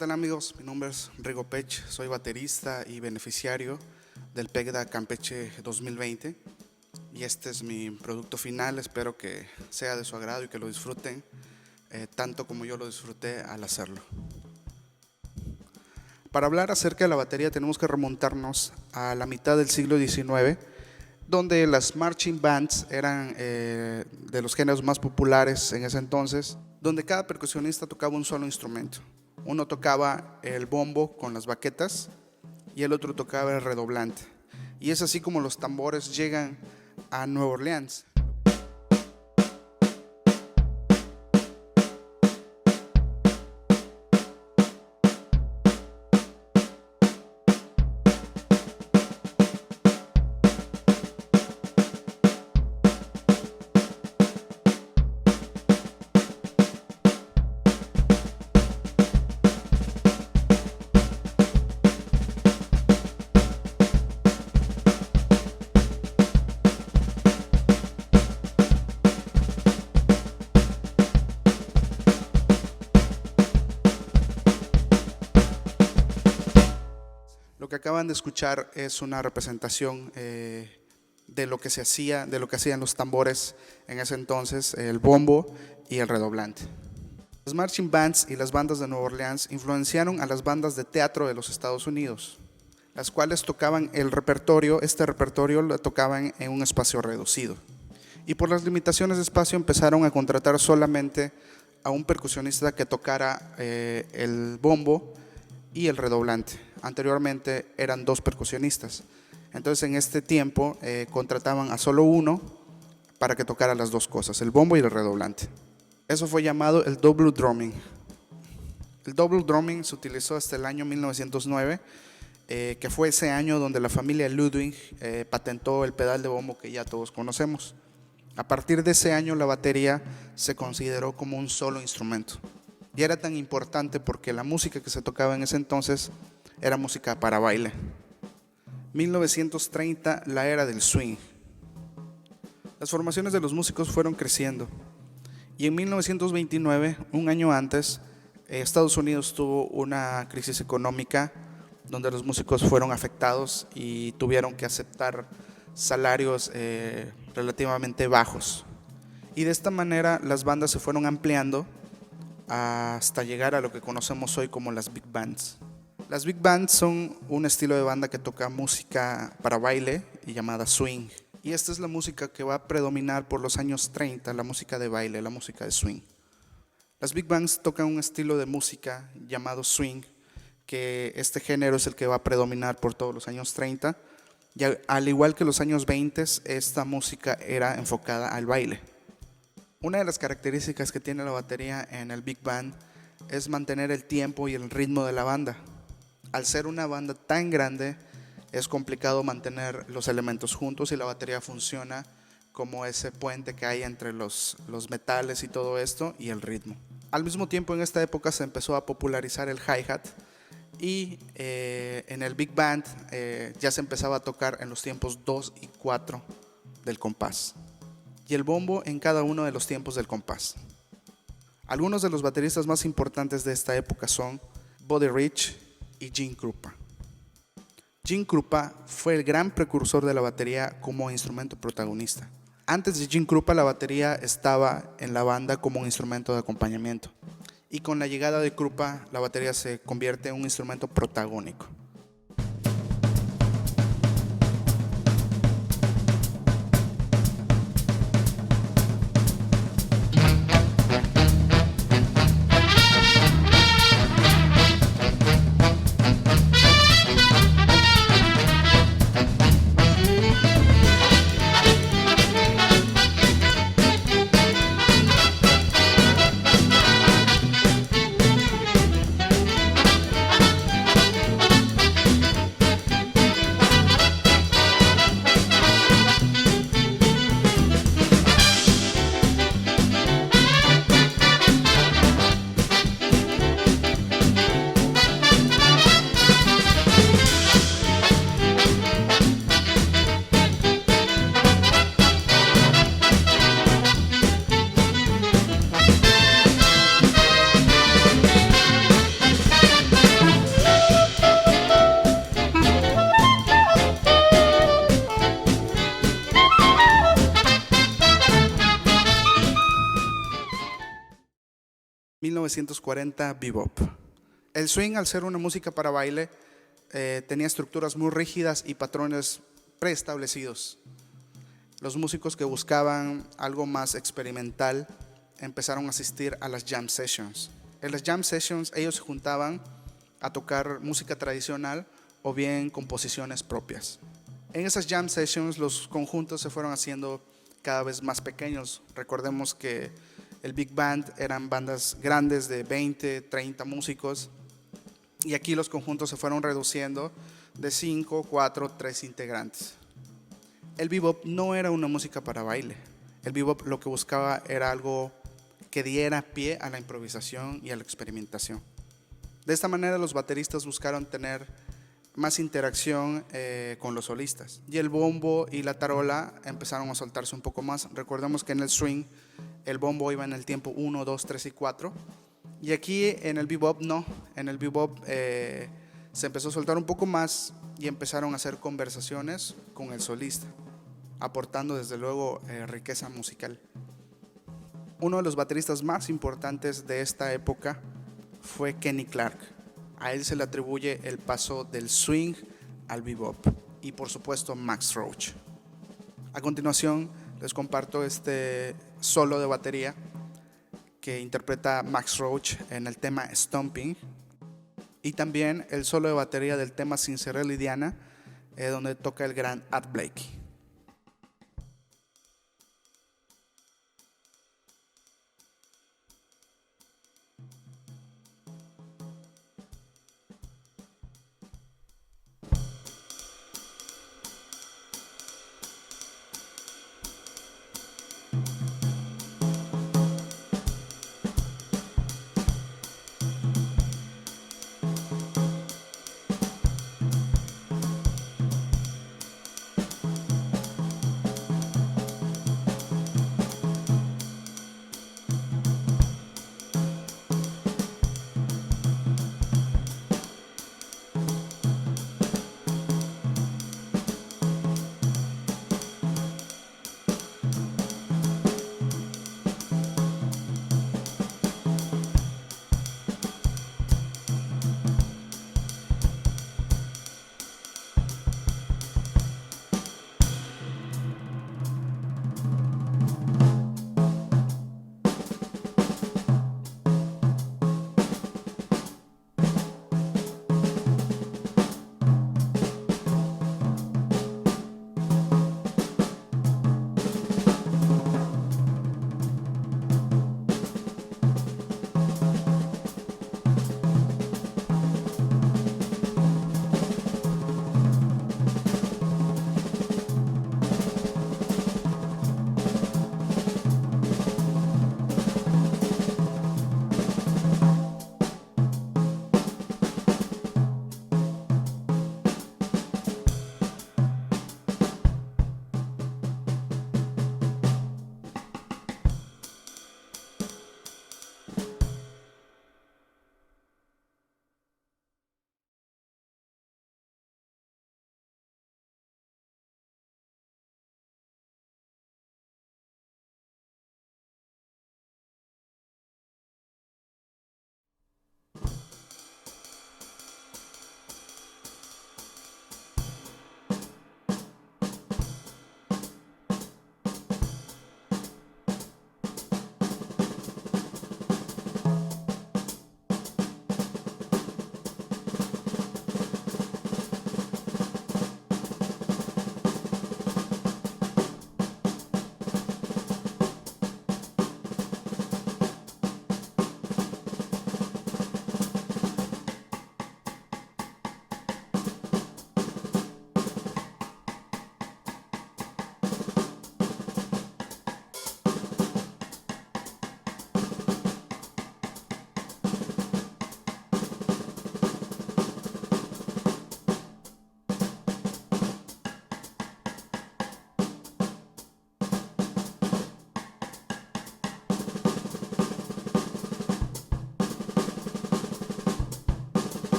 tal amigos? Mi nombre es Rigo Pech, soy baterista y beneficiario del PECDA Campeche 2020 y este es mi producto final. Espero que sea de su agrado y que lo disfruten tanto como yo lo disfruté al hacerlo. Para hablar acerca de la batería tenemos que remontarnos a la mitad del siglo XIX, donde las marching bands eran de los géneros más populares en ese entonces, donde cada percusionista tocaba un solo instrumento. Uno tocaba el bombo con las baquetas y el otro tocaba el redoblante. Y es así como los tambores llegan a Nueva Orleans. Lo que acaban de escuchar es una representación de lo que se hacía, de lo que hacían los tambores en ese entonces, el bombo y el redoblante. Las marching bands y las bandas de Nueva Orleans influenciaron a las bandas de teatro de los Estados Unidos, las cuales tocaban este repertorio lo tocaban en un espacio reducido. Y por las limitaciones de espacio empezaron a contratar solamente a un percusionista que tocara el bombo y el redoblante. Anteriormente eran dos percusionistas. Entonces en este tiempo contrataban a solo uno para que tocara las dos cosas, el bombo y el redoblante. Eso fue llamado el double drumming. El double drumming se utilizó hasta el año 1909, que fue ese año donde la familia Ludwig patentó el pedal de bombo que ya todos conocemos. A partir de ese año la batería se consideró como un solo instrumento. Y era tan importante porque la música que se tocaba en ese entonces era música para baile. 1930, la era del swing. Las formaciones de los músicos fueron creciendo. Y en 1929, un año antes, Estados Unidos tuvo una crisis económica donde los músicos fueron afectados y tuvieron que aceptar salarios relativamente bajos. Y de esta manera las bandas se fueron ampliando hasta llegar a lo que conocemos hoy como las big bands. Las big bands son un estilo de banda que toca música para baile y llamada swing. Y esta es la música que va a predominar por los años 30, la música de baile, la música de swing. Las big bands tocan un estilo de música llamado swing, que este género es el que va a predominar por todos los años 30. Y al igual que los años 20, esta música era enfocada al baile. Una de las características que tiene la batería en el big band es mantener el tiempo y el ritmo de la banda. Al ser una banda tan grande, es complicado mantener los elementos juntos y la batería funciona como ese puente que hay entre los metales y todo esto y el ritmo. Al mismo tiempo, en esta época se empezó a popularizar el hi-hat y en el big band ya se empezaba a tocar en los tiempos 2 y 4 del compás y el bombo en cada uno de los tiempos del compás. Algunos de los bateristas más importantes de esta época son Buddy Rich y Gene Krupa. Gene Krupa fue el gran precursor de la batería como instrumento protagonista. Antes de Gene Krupa, la batería estaba en la banda como un instrumento de acompañamiento. Y con la llegada de Krupa, la batería se convierte en un instrumento protagónico. 1940, bebop. El swing, al ser una música para baile, tenía estructuras muy rígidas y patrones preestablecidos. Los músicos que buscaban algo más experimental empezaron a asistir a las jam sessions. En las jam sessions ellos se juntaban a tocar música tradicional o bien composiciones propias. En esas jam sessions los conjuntos se fueron haciendo cada vez más pequeños. Recordemos que el Big Band eran bandas grandes de 20, 30 músicos, y aquí los conjuntos se fueron reduciendo de 5, 4, 3 integrantes. El bebop no era una música para baile. El bebop lo que buscaba era algo que diera pie a la improvisación y a la experimentación. De esta manera los bateristas buscaron tener más interacción con los solistas, y el bombo y la tarola empezaron a soltarse un poco más. Recordemos que en el swing el bombo iba en el tiempo 1, 2, 3 y 4, y aquí en el bebop no. En el bebop se empezó a soltar un poco más y empezaron a hacer conversaciones con el solista, aportando desde luego riqueza musical. Uno de los bateristas más importantes de esta época fue Kenny Clarke. A él se le atribuye el paso del swing al bebop, y por supuesto Max Roach. A continuación les comparto este solo de batería que interpreta Max Roach en el tema Stomping, y también el solo de batería del tema Sincerely Diana, donde toca el gran Art Blakey.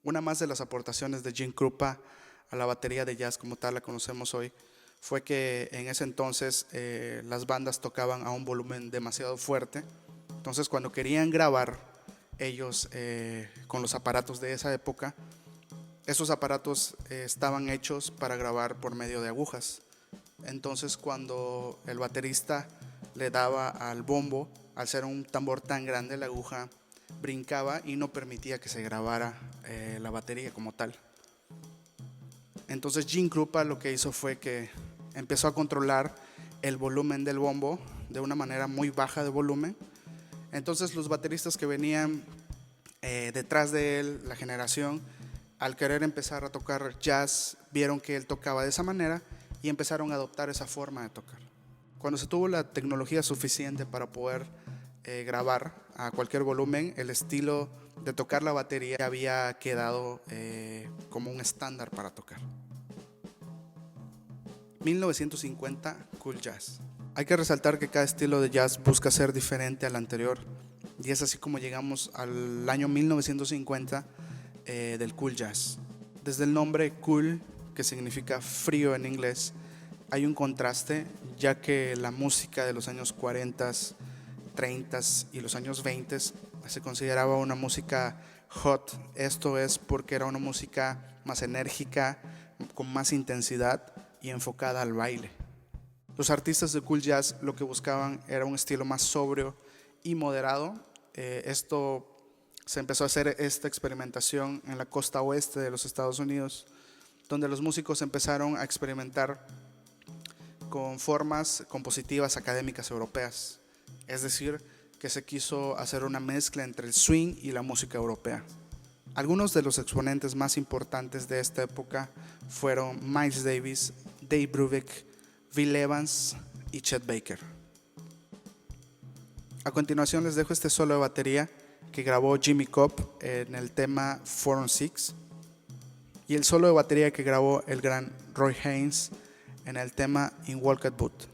Una más de las aportaciones de Gene Krupa a la batería de jazz como tal la conocemos hoy fue que en ese entonces las bandas tocaban a un volumen demasiado fuerte. Entonces cuando querían grabar ellos con los aparatos de esa época, esos aparatos estaban hechos para grabar por medio de agujas. Entonces cuando el baterista le daba al bombo, al ser un tambor tan grande, la aguja brincaba y no permitía que se grabara la batería como tal. Entonces Gene Krupa lo que hizo fue que empezó a controlar el volumen del bombo de una manera muy baja de volumen. Entonces los bateristas que venían detrás de él, la generación, al querer empezar a tocar jazz, vieron que él tocaba de esa manera y empezaron a adoptar esa forma de tocar. Cuando se tuvo la tecnología suficiente para poder grabar a cualquier volumen, el estilo de tocar la batería había quedado como un estándar para tocar. 1950, cool jazz. Hay que resaltar que cada estilo de jazz busca ser diferente al anterior, y es así como llegamos al año 1950 del cool jazz. Desde el nombre cool, que significa frío en inglés, hay un contraste, ya que la música de los años 40, 30 y los años 20 se consideraba una música hot. Esto es porque era una música más enérgica, con más intensidad y enfocada al baile. Los artistas de cool jazz lo que buscaban era un estilo más sobrio y moderado. Esto se empezó a hacer esta experimentación en la costa oeste de los Estados Unidos, donde los músicos empezaron a experimentar con formas compositivas académicas europeas. Es decir, que se quiso hacer una mezcla entre el swing y la música europea. Algunos de los exponentes más importantes de esta época fueron Miles Davis, Dave Brubeck, Bill Evans y Chet Baker. A continuación les dejo este solo de batería que grabó Jimmy Cobb en el tema 4 on 6 y el solo de batería que grabó el gran Roy Haynes en el tema In Walked Boot.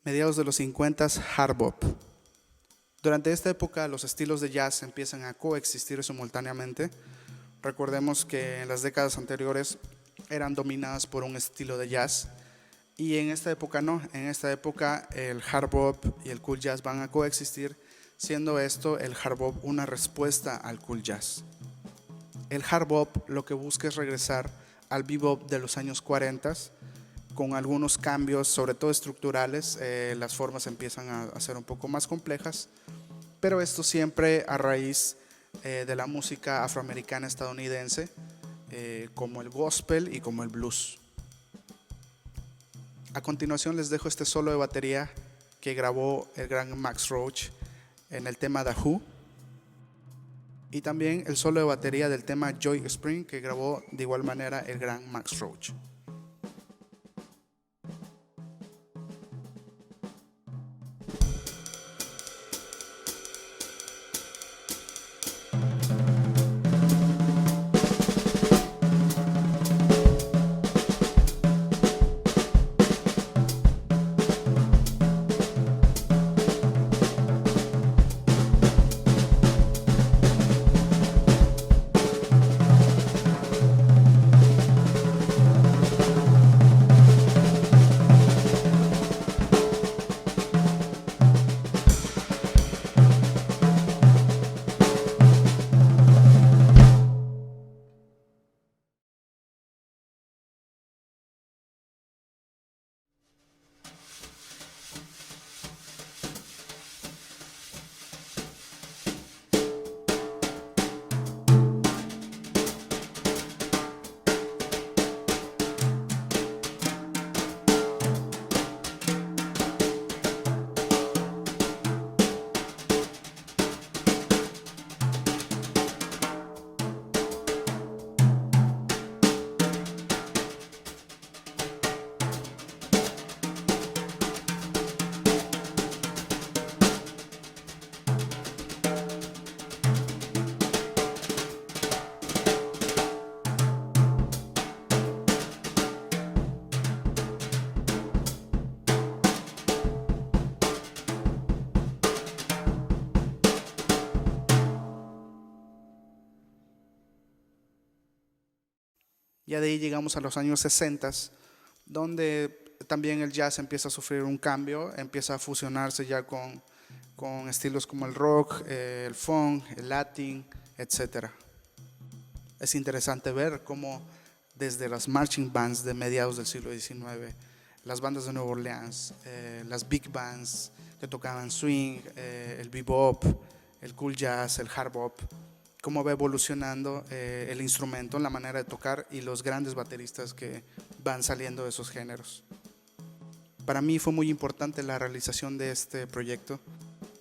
Mediados de los 50, hard bop. Durante esta época los estilos de jazz empiezan a coexistir simultáneamente. Recordemos que en las décadas anteriores eran dominadas por un estilo de jazz y en esta época no, en esta época el hard bop y el cool jazz van a coexistir, siendo esto el hard bop una respuesta al cool jazz. El hard bop lo que busca es regresar al bebop de los años 40 con algunos cambios, sobre todo estructurales. Las formas empiezan a ser un poco más complejas, pero esto siempre a raíz de la música afroamericana estadounidense, como el gospel y como el blues. A continuación les dejo este solo de batería que grabó el gran Max Roach en el tema The Who, y también el solo de batería del tema Joy Spring que grabó de igual manera el gran Max Roach. Ya de ahí llegamos a los años 60, donde también el jazz empieza a sufrir un cambio, empieza a fusionarse ya con estilos como el rock, el funk, el latin, etc. Es interesante ver cómo desde las marching bands de mediados del siglo XIX, las bandas de Nueva Orleans, las big bands que tocaban swing, el bebop, el cool jazz, el hard bop, cómo va evolucionando el instrumento, la manera de tocar y los grandes bateristas que van saliendo de esos géneros. Para mí fue muy importante la realización de este proyecto,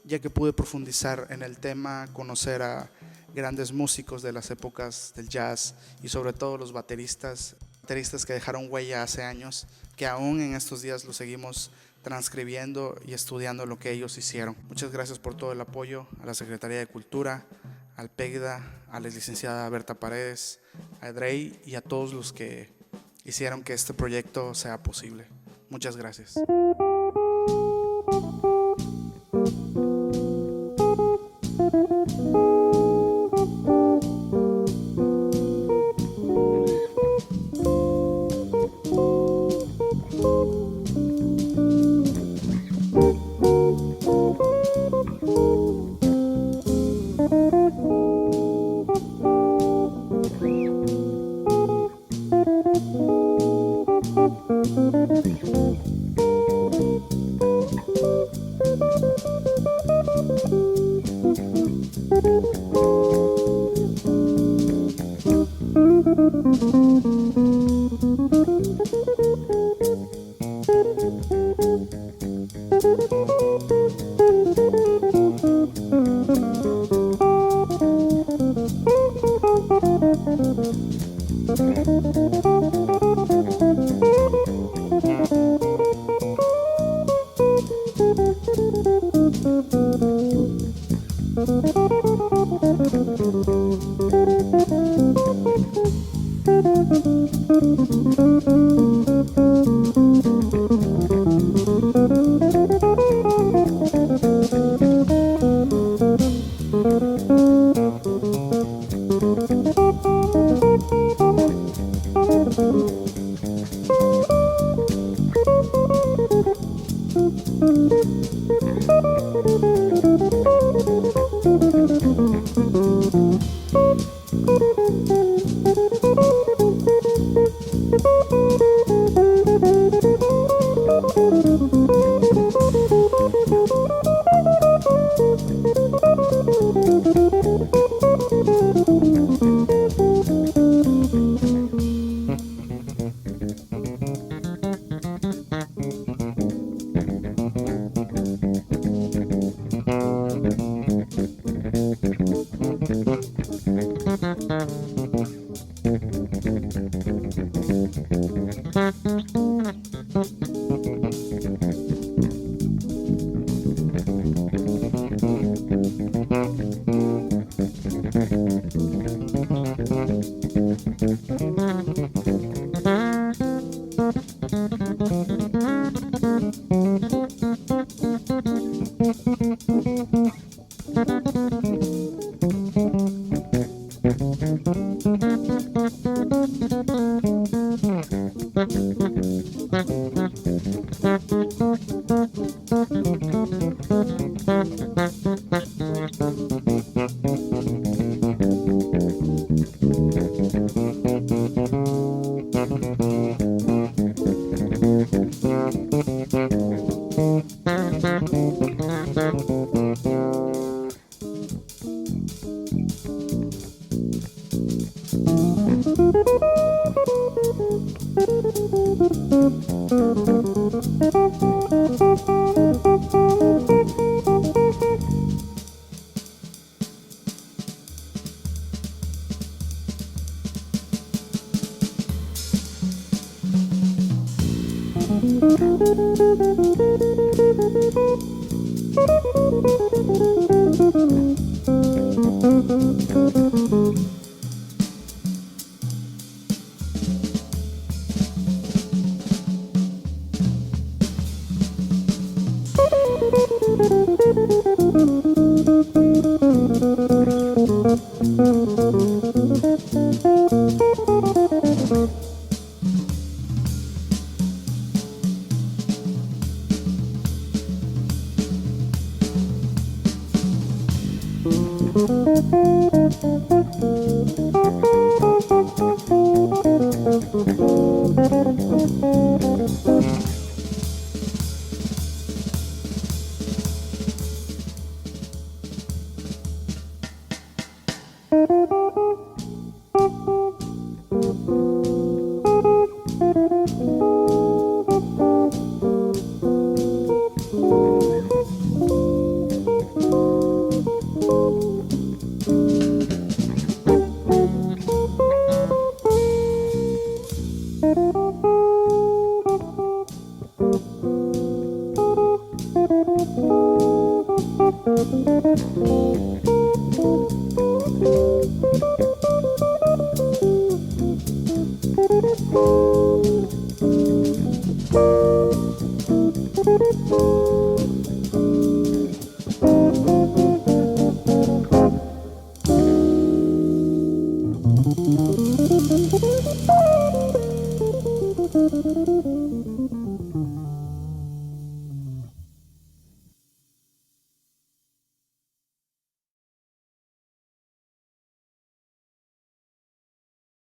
ya que pude profundizar en el tema, conocer a grandes músicos de las épocas del jazz y sobre todo los bateristas que dejaron huella hace años, que aún en estos días lo seguimos transcribiendo y estudiando lo que ellos hicieron. Muchas gracias por todo el apoyo a la Secretaría de Cultura, al PEGDA, a la licenciada Berta Paredes, a Edrey y a todos los que hicieron que este proyecto sea posible. Muchas gracias.